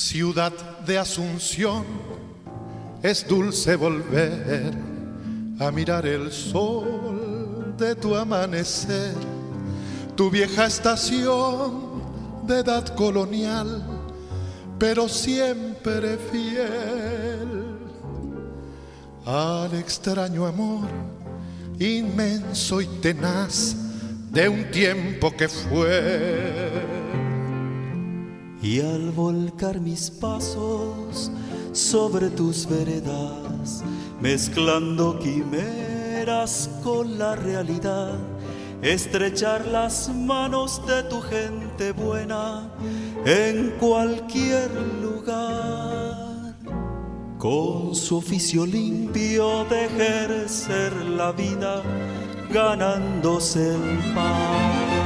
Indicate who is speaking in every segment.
Speaker 1: Ciudad de Asunción, es dulce volver a mirar el sol de tu amanecer, tu vieja estación de edad colonial, pero siempre fiel al extraño amor inmenso y tenaz de un tiempo que fue.
Speaker 2: Y al volcar mis pasos sobre tus veredas, mezclando quimeras con la realidad, estrechar las manos de tu gente buena en cualquier lugar, con su oficio limpio de ejercer la vida, ganándose el pan.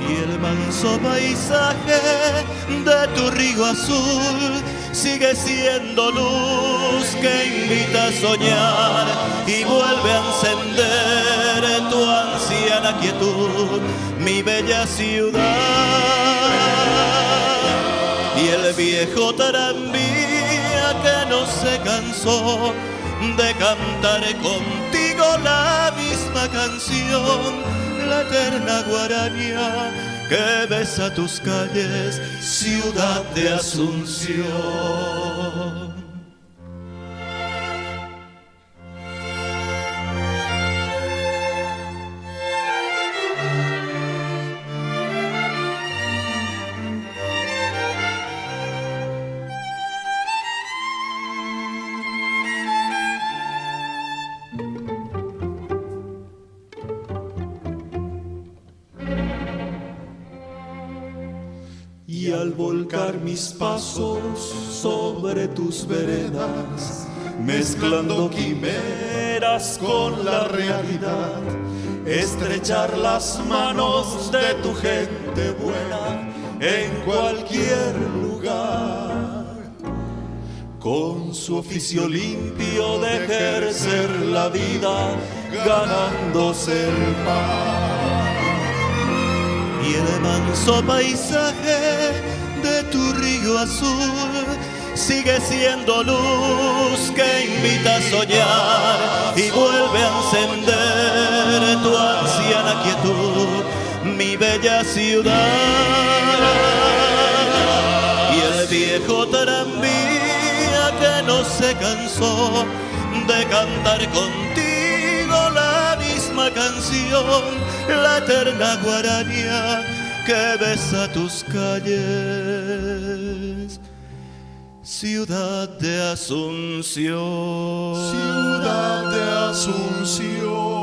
Speaker 2: Y el manso paisaje de tu río azul sigue siendo luz que invita a soñar y vuelve a encender tu anciana quietud, mi bella ciudad. Y el viejo tranvía que no se cansó de cantar contigo la misma canción, la eterna guaraña que besa tus calles, ciudad de Asunción. Y al volcar mis pasos sobre tus veredas, mezclando quimeras con la realidad, estrechar las manos de tu gente buena en cualquier lugar, con su oficio limpio de ejercer la vida, ganándose el pan. Y el manso paisaje de tu río azul sigue siendo luz que invita a soñar y vuelve a encender tu anciana quietud, mi bella ciudad. Y el viejo tranvía que no se cansó de cantar contigo la misma canción, la eterna guaraña que besa tus calles, ciudad de Asunción.
Speaker 1: Ciudad de Asunción.